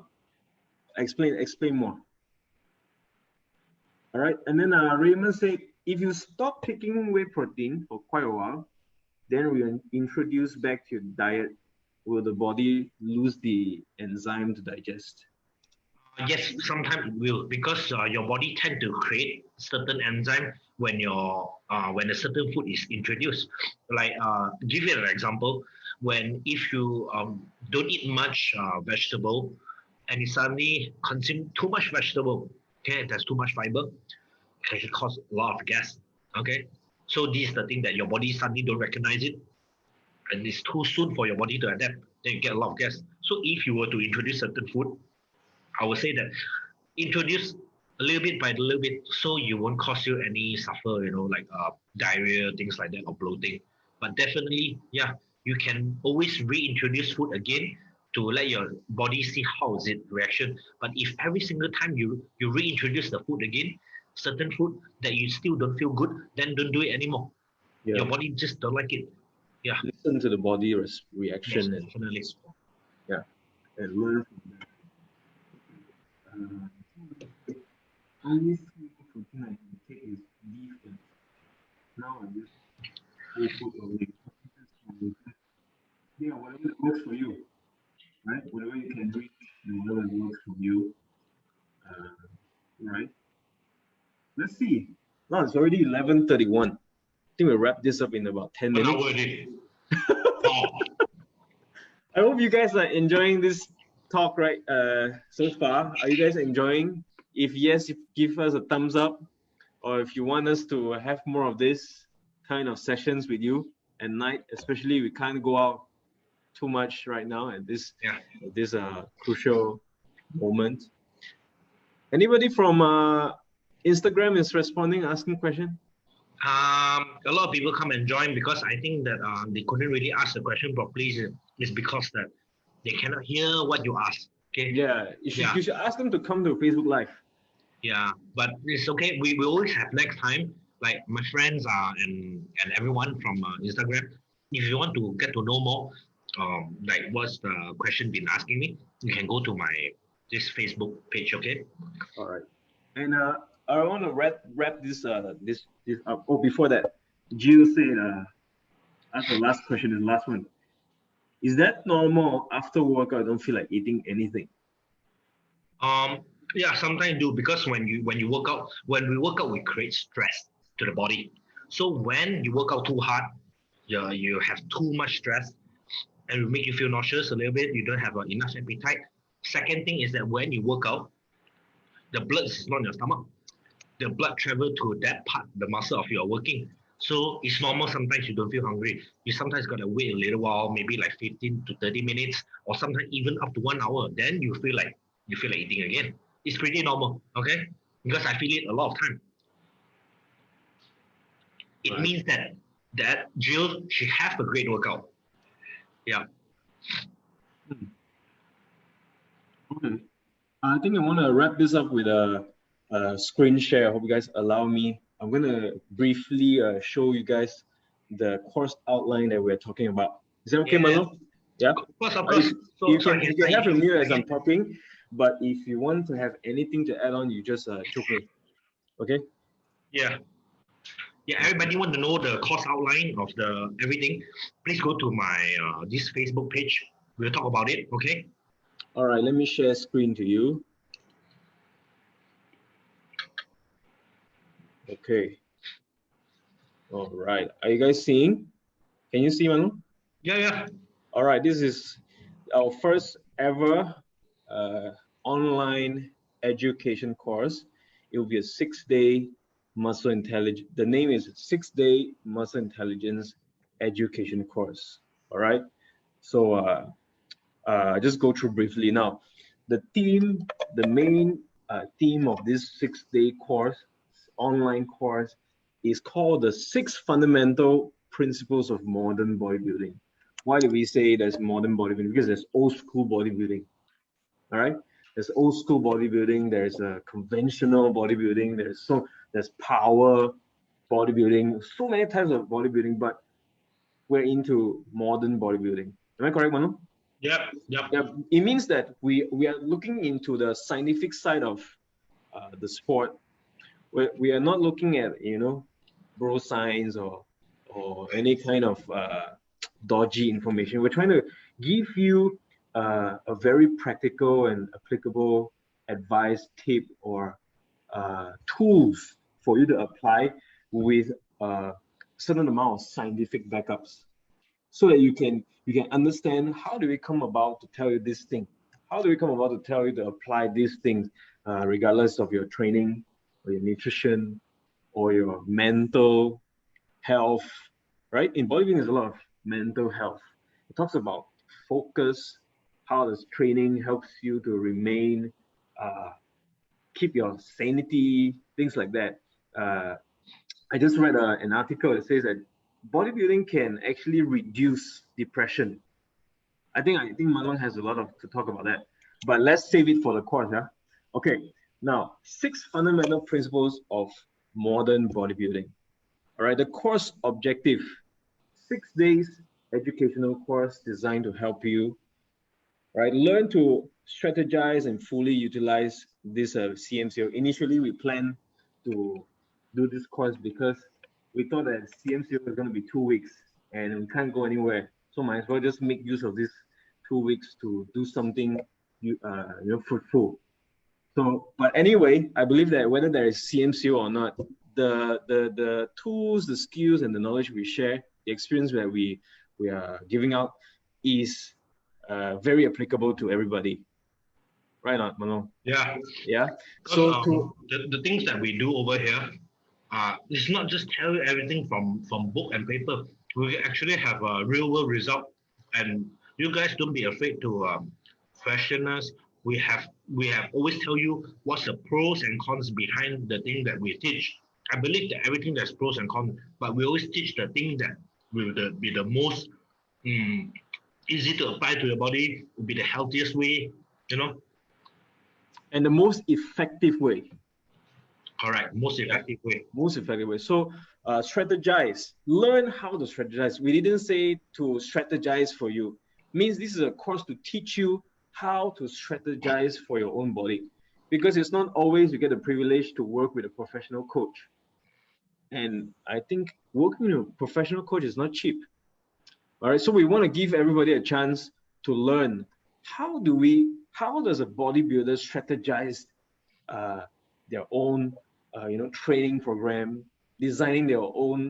Explain more. All right, and then Raymond said, if you stop taking whey protein for quite a while, then we introduce back to your diet, will the body lose the enzyme to digest? Yes, sometimes it will, because your body tend to create certain enzyme when when a certain food is introduced. Like give you an example, if you don't eat much vegetable, and you suddenly consume too much vegetable, okay, there's too much fiber, it can cause a lot of gas. Okay, so this is the thing that your body suddenly don't recognize it, and it's too soon for your body to adapt. Then you get a lot of gas. So if you were to introduce certain food, I would say that introduce a little bit by a little bit, so you won't cause you any suffer, like diarrhea, things like that, or bloating. But definitely, yeah, you can always reintroduce food again to let your body see how is it reaction. But if every single time you reintroduce the food again, certain food that you still don't feel good, then don't do it anymore. Yeah. Your body just don't like it. Yeah. Listen to the body reaction. Yes, definitely. Yeah. And learn from that. Only protein I can take is beef, and now I just whole food only. Yeah, whatever that works for you, right? Whatever you can reach and whatever works for you, right? Let's see. No, it's already 11:31. I think we'll wrap this up in about 10 minutes. 1 hour already. I hope you guys are enjoying this talk so far. Are you guys enjoying? If yes, give us a thumbs up, or if you want us to have more of this kind of sessions with you at night, especially we can't go out too much right now at this crucial moment. Anybody from Instagram is responding, asking question? A lot of people come and join because I think that they couldn't really ask the question properly. Is because that they cannot hear what you ask. Okay. Yeah, you should ask them to come to Facebook Live. Yeah, but it's okay. We will always have next time. Like my friends and everyone from Instagram. If you want to get to know more, like what's the question been asking me, you can go to this Facebook page. Okay. All right. And I want to wrap this this up. Oh, before that, Jill said, that's the last question, the last one. Is that normal after workout? I don't feel like eating anything. Yeah, sometimes do, because when you work out, when we work out, we create stress to the body. So when you work out too hard, you have too much stress, and it will make you feel nauseous a little bit. You don't have enough appetite. Second thing is that when you work out, the blood is not in your stomach. The blood travel to that part, the muscle of your working. So it's normal. Sometimes you don't feel hungry. You sometimes gotta wait a little while, maybe like 15 to 30 minutes, or sometimes even up to 1 hour. Then you feel like eating again. It's pretty normal, okay? Because I feel it a lot of time. It Right. means that Jill, she have a great workout. Yeah. Okay. I think I want to wrap this up with a screen share. I hope you guys allow me. I'm going to briefly show you guys the course outline that we're talking about. Is that okay, Yeah. Manu? Yeah? Of course, of course. You So can have a mute as I'm again. talking, but if you want to have anything to add on, you just choke me. Okay? Yeah. Yeah, everybody want to know the course outline of the everything. Please go to my this Facebook page. We'll talk about it, okay? All right, let me share screen to you. Okay. All right. Are you guys seeing? Can you see, Manu? Yeah, yeah. All right. This is our first ever online education course. It will be a 6-day muscle intelligence. The name is 6-day muscle intelligence education course. All right. So just go through briefly now. The main theme of this 6-day course, online course, is called the 6 Fundamental Principles of Modern Bodybuilding. Why do we say there's modern bodybuilding? Because there's old school bodybuilding. All right, there's old school bodybuilding. There's a conventional bodybuilding. There's power bodybuilding. So many types of bodybuilding, but we're into modern bodybuilding. Am I correct, Manu? Yep. Yeah, it means that we are looking into the scientific side of the sport. We are not looking at bro science or any kind of dodgy information. We're trying to give you a very practical and applicable advice, tip, or tools for you to apply with a certain amount of scientific backups, so that you can understand how do we come about to tell you this thing. How do we come about to tell you to apply these things, regardless of your training or your nutrition or your mental health, right? In bodybuilding, there's a lot of mental health. It talks about focus, how does training helps you to remain, keep your sanity, things like that. I just read an article that says that bodybuilding can actually reduce depression. I think Mun Loong has a lot to talk about that, but let's save it for the course. Yeah. Okay. Now, 6 fundamental principles of modern bodybuilding. All right. The course objective: 6 days educational course designed to help you, right, learn to strategize and fully utilize this CMCO. Initially, we planned to do this course because we thought that CMCO was going to be 2 weeks and we can't go anywhere. So might as well just make use of this 2 weeks to do something fruitful. So, but anyway, I believe that whether there is CMCO or not, the tools, the skills, and the knowledge we share, the experience that we are giving out is very applicable to everybody. Right on, Manu? Yeah. Yeah. So the things that we do over here, it's not just tell you everything from book and paper. We actually have a real world result, and you guys don't be afraid to question us. We have always tell you what's the pros and cons behind the thing that we teach. I believe that everything there's pros and cons, but we always teach the thing that will be the most easy to apply to your body, will be the healthiest way, and the most effective way. Correct. Most effective way. Most effective way. So strategize. Learn how to strategize. We didn't say to strategize for you. Means this is a course to teach you how to strategize for your own body. because it's not always you get the privilege to work with a professional coach. And I think working with a professional coach is not cheap. All right, so we want to give everybody a chance to learn how does a bodybuilder strategize their own training program, designing their own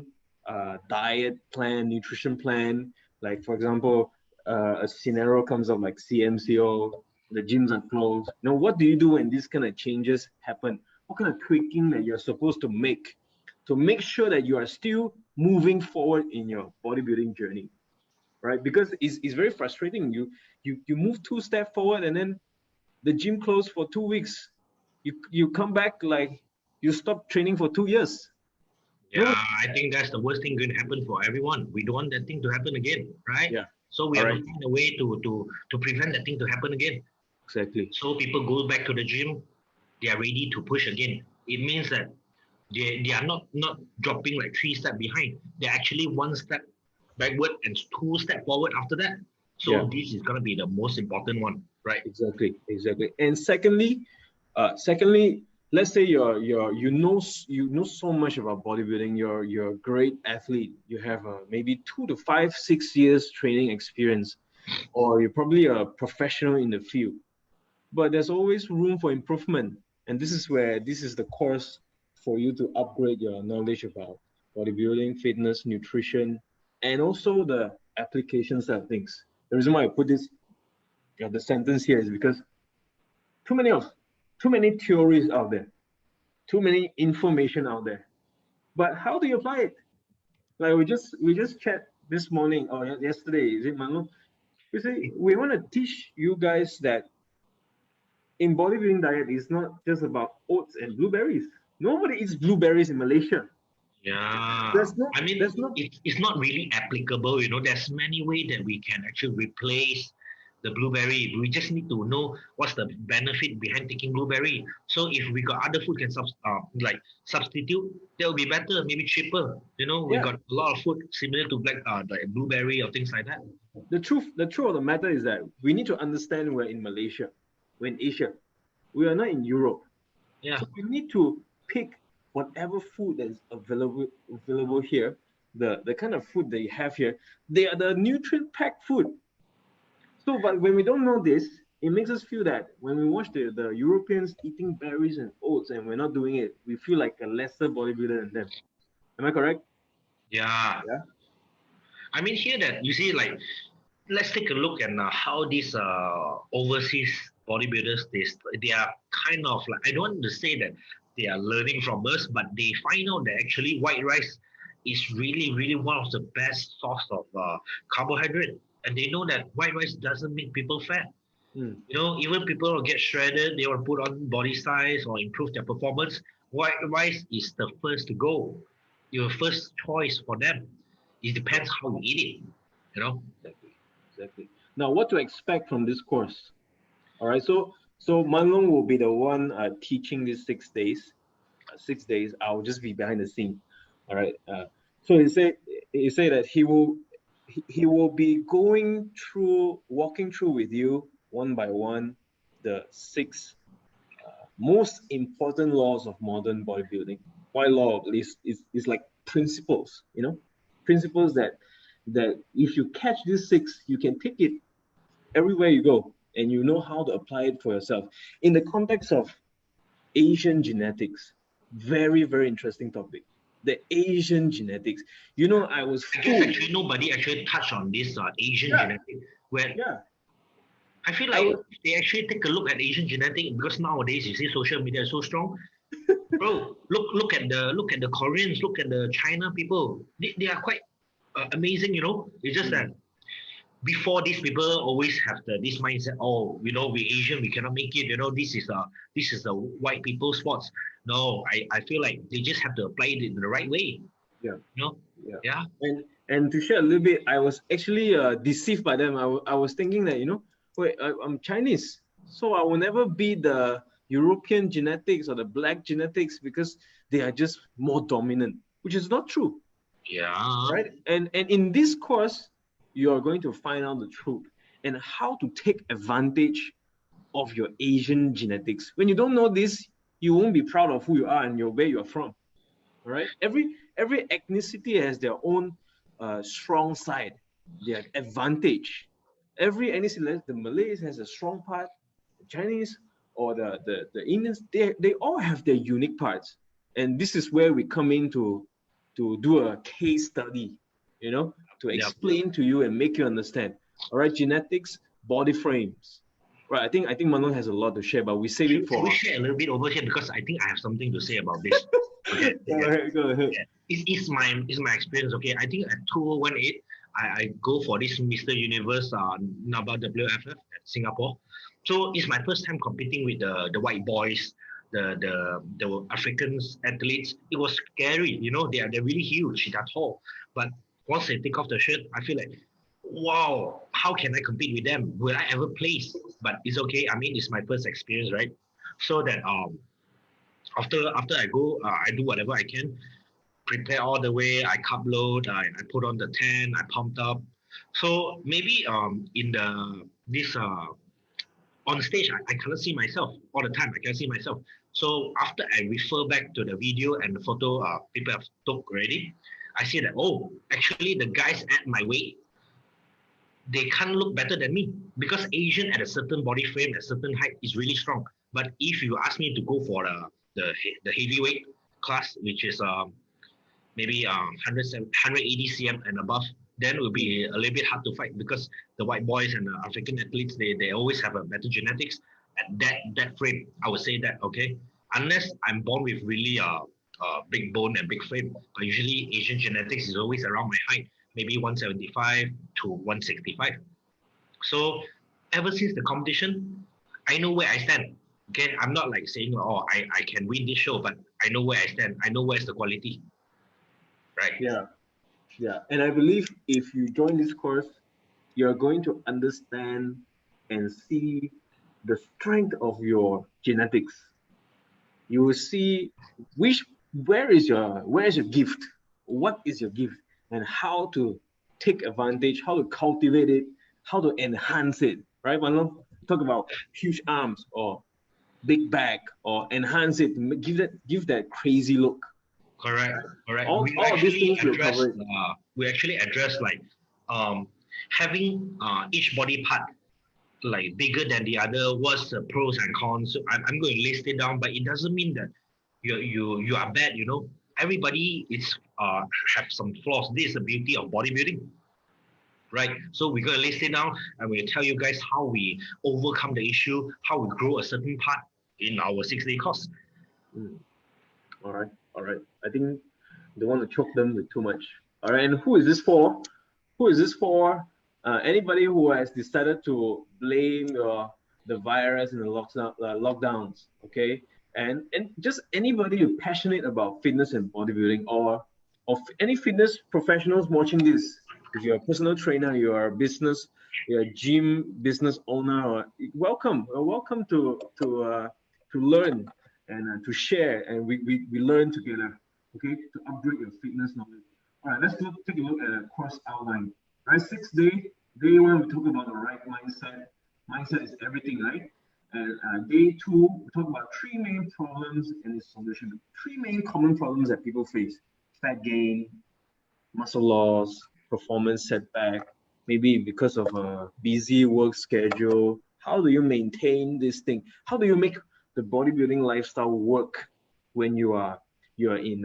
diet plan, nutrition plan. Like for example, a scenario comes up like CMCO, the gyms are closed. What do you do when these kind of changes happen? What kind of tweaking that you're supposed to make sure that you are still moving forward in your bodybuilding journey, right? Because it's very frustrating. You move two steps forward and then the gym closed for 2 weeks. You come back like you stop training for 2 years. Yeah, I think that's the worst thing going to happen for everyone. We don't want that thing to happen again, right? Yeah. So we All have right. to find a way to prevent that thing to happen again. Exactly. So people go back to the gym, they are ready to push again. It means that they are not dropping like 3 steps behind. They're actually 1 step backward and 2 steps forward after that. So Yeah. this is gonna be the most important one, right? Exactly. And secondly, let's say you know so much about bodybuilding. You're a great athlete. You have maybe 2 to 5, 6 years training experience, or you're probably a professional in the field. But there's always room for improvement, and this is the course for you to upgrade your knowledge about bodybuilding, fitness, nutrition, and also the application side of things. The reason why I put the sentence here is because too many of too many theories out there, too many information out there. But how do you apply it? Like we just chat this morning or yesterday, is it Mun Loong? We say we want to teach you guys that in bodybuilding diet is not just about oats and blueberries. Nobody eats blueberries in Malaysia. Yeah, There's no I mean, there's no it's not really applicable. There's many ways that we can actually replace the blueberry. We just need to know what's the benefit behind taking blueberry. So if we got other food can like substitute, that will be better, maybe cheaper. We yeah. got a lot of food similar to like blueberry or things like that. The truth of the matter is that we need to understand we're in Malaysia, we're in Asia, we are not in Europe. Yeah, So we need to pick whatever food that is available here, the kind of food that you have here. They are the nutrient packed food. So, but when we don't know this, it makes us feel that when we watch the Europeans eating berries and oats and we're not doing it, we feel like a lesser bodybuilder than them. Am I correct? yeah. Yeah. I mean, here that you see, like, let's take a look at how these overseas bodybuilders they are kind of like, I don't want to say that they are learning from us, but they find out that actually white rice is really really one of the best source of carbohydrate, and they know that white rice doesn't make people fat. Mm. Even people will get shredded, they will put on body size or improve their performance. White rice is the first to go, your first choice for them. It depends how you eat it, you know. Exactly. Now, what to expect from this course? All right. So Mun Loong will be the one teaching these 6 days. 6 days. I'll just be behind the scene. All right. So he say that he will be walking through with you one by one the six most important laws of modern bodybuilding. Why law of least is like principles, principles that if you catch these six, you can take it everywhere you go and you know how to apply it for yourself. In the context of Asian genetics, very, very interesting topic. The Asian genetics. I was I guess fooled. actually nobody actually touched on this Asian Yeah, genetic, where yeah. I feel I like was they actually take a look at Asian genetic, because nowadays you see social media is so strong. Bro, look at the Koreans, look at the China people. They are quite amazing. It's just that before these people always have this mindset. Oh, we Asian, we cannot make it. This is the white people sports. No, I feel like they just have to apply it in the right way. yeah, You know? yeah. Yeah. And to share a little bit, I was actually deceived by them. I was thinking that, wait, I'm Chinese, so I will never be the European genetics or the black genetics because they are just more dominant, which is not true, Yeah. right? And in this course, you are going to find out the truth and how to take advantage of your Asian genetics. When you don't know this, you won't be proud of who you are and where you are from. All right. Every ethnicity has their own strong side, their advantage. Every ethnicity, the Malays has a strong part, the Chinese or the Indians, they all have their unique parts. And this is where we come in to do a case study, to explain to you and make you understand. All right, genetics, body frames. Right. I think Mun Loong has a lot to share, but we save it for. We share a little bit over here because I think I have something to say about this. Okay. Go ahead. Yeah. It's my experience. Okay. I think at 2018, I go for this Mr. Universe NABA WFF at Singapore. So it's my first time competing with the white boys, the Africans athletes. It was scary, they're really huge, they're tall. But once they take off the shirt, I feel like, wow, how can I compete with them? Will I ever place? But it's okay. I mean, it's my first experience, right? So that after I go, I do whatever I can, prepare all the way. I carb load, I put on the tent, I pumped up. So maybe in this on stage, I cannot see myself all the time. I can see myself. So after I refer back to the video and the photo people have took already, I see that, oh, actually the guys at my weight, they can't look better than me because Asian at a certain body frame, at a certain height is really strong. But if you ask me to go for the heavyweight class, which is maybe 180 cm and above, then it will be a little bit hard to fight because the white boys and the African athletes, they always have a better genetics at that frame. I would say that, okay, unless I'm born with really big bone and big frame, but usually Asian genetics is always around my height, maybe 175 to 165. So ever since the competition, I know where I stand. Okay, I'm not like saying, oh, I can win this show, but I know where I stand. I know where's the quality. Right. Yeah. And I believe if you join this course, you're going to understand and see the strength of your genetics. You will see where is your gift, what is your gift, and how to take advantage, how to cultivate it, how to enhance it. Right, Mun Loong? Talk about huge arms or big back, or enhance it, give that crazy look. Correct. All these things will cover it. We actually address like having each body part like bigger than the other. What's the pros and cons? So I'm going to list it down, but it doesn't mean that you are bad. Everybody is have some flaws. This is the beauty of bodybuilding, right? So we're going to list it down and we'll tell you guys how we overcome the issue, how we grow a certain part in our 6-day course. All right. I think don't want to choke them with too much. All right. And who is this for? Anybody who has decided to blame the virus and the lockdowns. Okay. And just anybody who's passionate about fitness and bodybuilding, or any fitness professionals watching this. If you're a personal trainer, you're a gym business owner, or welcome to learn and to share, and we learn together, okay, to upgrade your fitness knowledge. All right, let's take a look at a course outline. Right, 6th day, day 1, we talk about the right mindset. Mindset is everything, right? And day 2, we talk about 3 main problems and the solution. 3 main common problems that people face: fat gain, muscle loss, performance setback, maybe because of a busy work schedule. How do you maintain this thing? How do you make the bodybuilding lifestyle work when you are in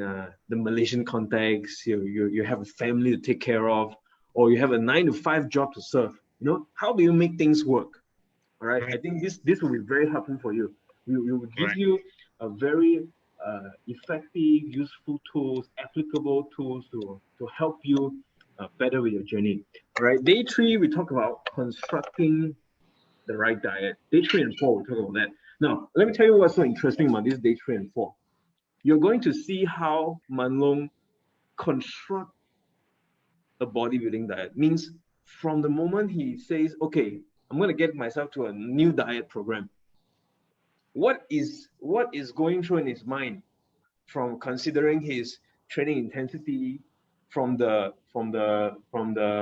the Malaysian context? You have a family to take care of, or you have a 9-to-5 job to serve. How do you make things work? All right. I think this will be very helpful for you. We will give you a very effective, useful tools, applicable tools to help you better with your journey. All right. Day 3, we talk about constructing the right diet. Day 3 and 4, we talk about that. Now, let me tell you what's so interesting about this day 3 and 4. You're going to see how Mun Loong construct a bodybuilding diet. Means from the moment he says, okay, I'm going to get myself to a new diet program, what is going through in his mind, from considering his training intensity, from the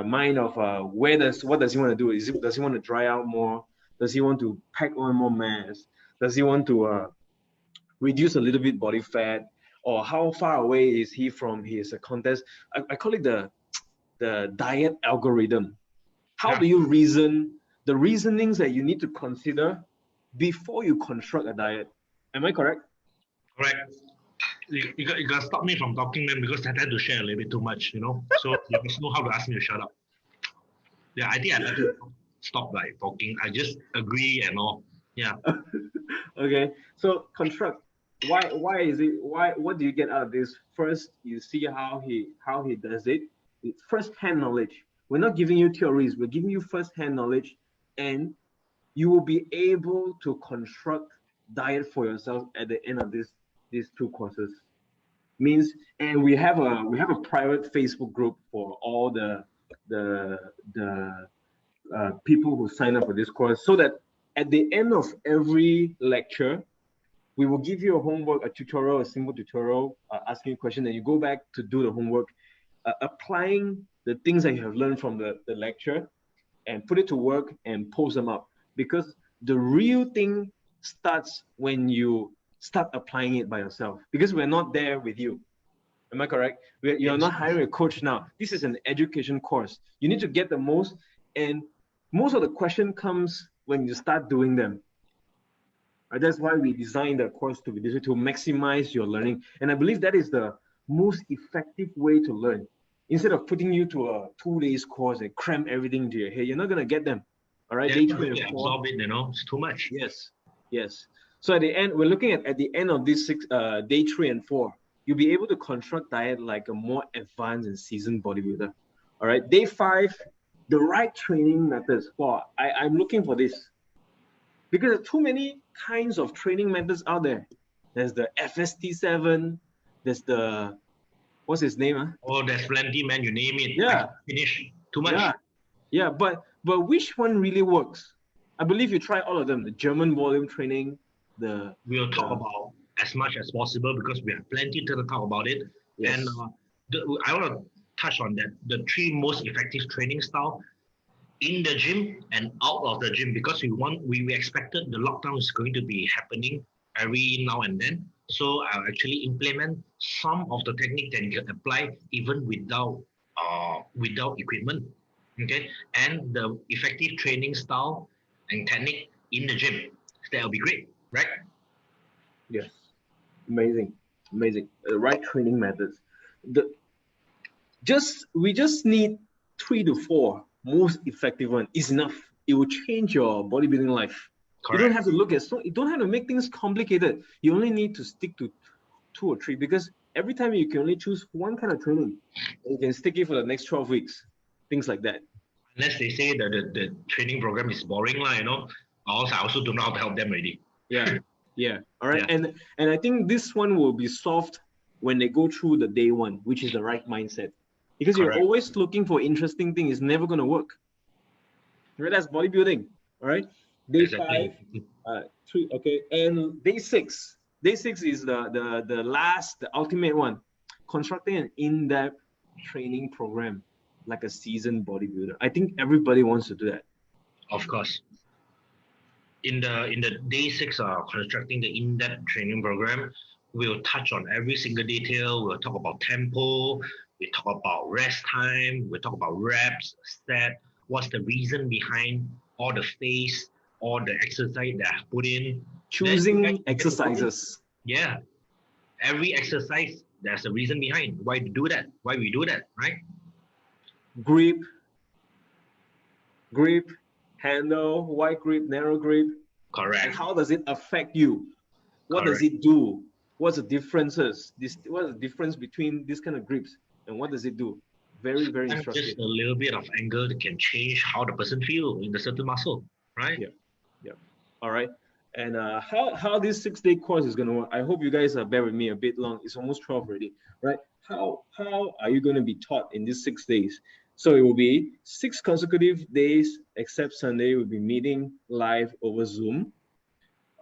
mind of what does he want to do? Does he want to dry out more? Does he want to pack on more mass? Does he want to reduce a little bit body fat? Or how far away is he from his contest? I call it the diet algorithm. How Yeah. do you reason the reasonings that you need to consider before you construct a diet? Am I correct? Correct. You got to stop me from talking, man, because I tend to share a little bit too much, you know. So you must know how to ask me to shut up. Yeah, I think I better stop like talking. I just agree and all. Yeah. Okay, so construct. Why is it? Why? What do you get out of this? First, you see how he does it. It's first-hand knowledge. We're not giving you theories. We're giving you first-hand knowledge, and you will be able to construct diet for yourself at the end of these two courses. Means, and we have a private Facebook group for all the the people who sign up for this course, so that at the end of every lecture, we will give you a homework, a tutorial, a simple tutorial, asking a question, and you go back to do the homework, applying the things that you have learned from the lecture, and put it to work and post them up. Because the real thing starts when you start applying it by yourself. Because we're not there with you. Am I correct? You're not hiring a coach now. This is an education course. You need to get the most, and most of the question comes when you start doing them. Right? That's why we designed the course to be this way, to maximize your learning. And I believe that is the most effective way to learn. Instead of putting you to a 2 days course and cram everything into your head, you're not gonna get them. All right, Yeah, day 3 and really 4. absorb it, you know. It's too much. Yes, yes. So at the end, we're looking at the end of this day 3 and 4, you'll be able to construct diet like a more advanced and seasoned bodybuilder. All right, day 5, the right training methods. Wow, I'm looking for this because there are too many kinds of training methods out there. There's the FST7, there's the, what's his name? Huh? Oh, there's plenty, man. You name it. I Yeah, can finish. Too much. yeah, yeah. But which one really works? I believe you try all of them. The German volume training, We'll talk about as much as possible because we have plenty to talk about it. yes. And I want to touch on that. The 3 most effective training style in the gym and out of the gym, because we expected the lockdown is going to be happening every now and then. So I'll actually implement some of the technique that you can apply even without equipment. Okay, and the effective training style and technique in the gym. That'll be great, right? Yes, amazing, amazing. The right training methods. We just need 3 to 4 most effective one is enough. It will change your bodybuilding life. Correct. You don't have to you don't have to make things complicated. You only need to stick to 2 or 3, because every time you can only choose one kind of training, and you can stick it for the next 12 weeks, things like that. Unless they say that the training program is boring, you know. I also don't know how to help them already. Yeah, yeah. All right, Yeah. and I think this one will be solved when they go through the day 1, which is the right mindset. Because Correct. you're always looking for interesting thing, it's never going to work. Right? That's bodybuilding. All right. Day Exactly. 5, 3. Okay. And day 6. Day 6 is the last, the ultimate one. Constructing an in-depth training program like a seasoned bodybuilder. I think everybody wants to do that. Of course. In the day 6, constructing the in-depth training program, we'll touch on every single detail. We'll talk about tempo. We talk about rest time. We talk about reps, set. What's the reason behind all the phase, all the exercise that I've put in. Choosing exercises. Yeah. Every exercise, there's a reason behind why we do that, right? Grip, handle, wide grip, narrow grip. Correct. And how does it affect you? What Correct. does it do? What's the differences? What's the difference between this kind of grips, and what does it do? Very, very And instructive. just a little bit of angle that can change how the person feel in the certain muscle, right? Yeah. All right. And how this 6-day course is going to work, I hope you guys bear with me a bit long. It's almost 12 already, right? How are you going to be taught in these 6 days? So it will be 6 consecutive days, except Sunday. We'll be meeting live over Zoom.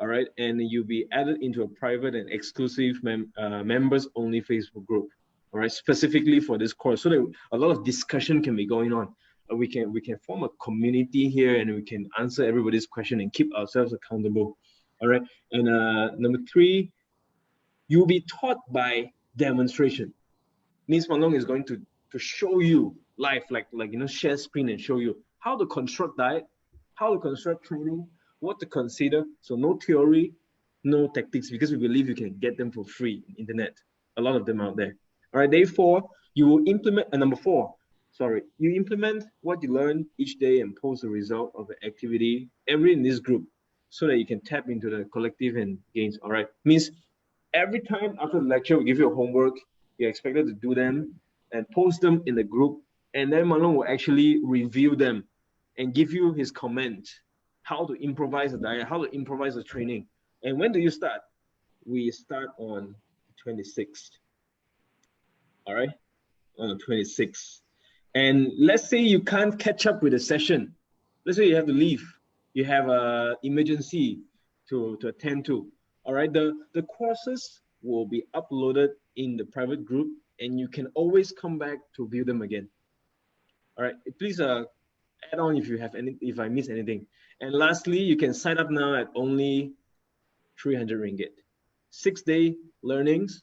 All right. And you'll be added into a private and exclusive members only Facebook group. All right. Specifically for this course. So that a lot of discussion can be going on. we can form a community here, and we can answer everybody's question and keep ourselves accountable. All right. And number 3, you'll be taught by demonstration. Means Mun Loong is going to show you live, like share screen and show you how to construct diet, how to construct training, what to consider. So no theory, no tactics, because we believe you can get them for free on the internet. A lot of them out there. All right. Day 4, you will implement. Number 4, sorry, you implement what you learn each day and post the result of the activity every in this group, so that you can tap into the collective and gains. All right. Means every time after the lecture, we give you a homework. You're expected to do them and post them in the group, and then Mun Loong will actually review them and give you his comment, how to improvise the diet, how to improvise the training. And when do you start? We start on the 26th. All right, on the 26th. And let's say you can't catch up with the session. Let's say you have to leave. You have an emergency to attend to. All right, the courses will be uploaded in the private group, and you can always come back to view them again. All right, please add on if you have if I miss anything. And lastly, you can sign up now at only 300 ringgit. 6-day learnings,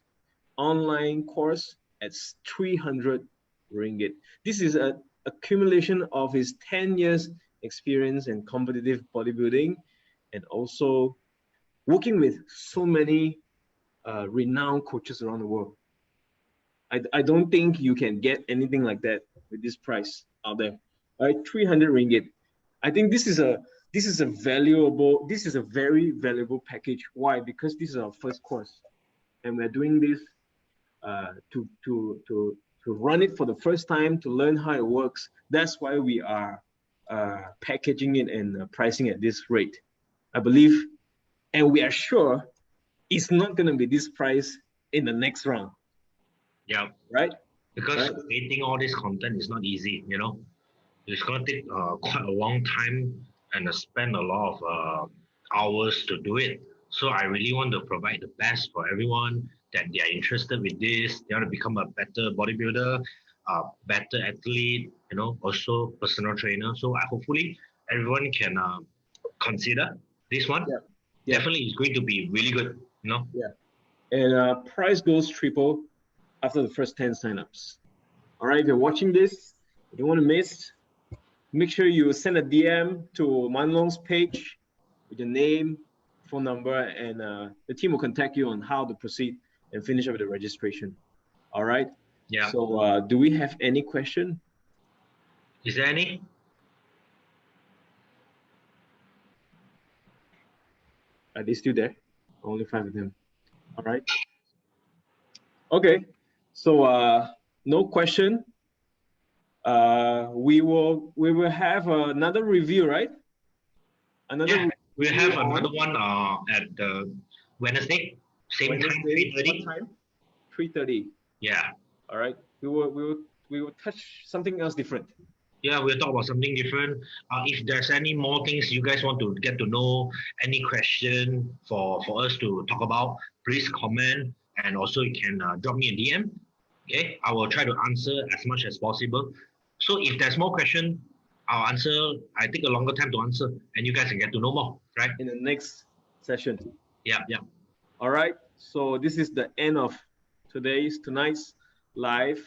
online course at 300 ringgit. This is an accumulation of his 10 years experience in competitive bodybuilding, and also working with so many renowned coaches around the world. I don't think you can get anything like that with this price out there. All right, 300 ringgit. I think this is a very valuable package. Why? Because this is our first course, and we're doing this to run it for the first time, to learn how it works. That's why we are packaging it and pricing at this rate. I believe, and we are sure it's not going to be this price in the next round. Yeah. Right? Because creating all this content is not easy, you know. It's going to take quite a long time and spend a lot of hours to do it. So I really want to provide the best for everyone that they are interested with this. They want to become a better bodybuilder, better athlete, you know, also personal trainer. So hopefully everyone can consider this one. Yeah. Yeah. Definitely it's going to be really good, you know. Yeah. And price goes triple after the first 10 signups. All right, if you're watching this, you don't want to miss, make sure you send a DM to Mun Loong's page with your name, phone number, and the team will contact you on how to proceed and finish up with the registration. All right? Yeah. So do we have any question? Is there any? Are they still there? Only 5 of them. All right. Okay. So no question. We will have another review, right? We'll have another one at Wednesday, same time, 3:30. 3:30. Yeah. All right. We will touch something else different. Yeah, we'll talk about something different. If there's any more things you guys want to get to know, any question for us to talk about, please comment, and also you can drop me a DM. Okay, I will try to answer as much as possible. So if there's more question, I'll answer. I take a longer time to answer, and you guys can get to know more, right? In the next session. Yeah. All right. So this is the end of tonight's live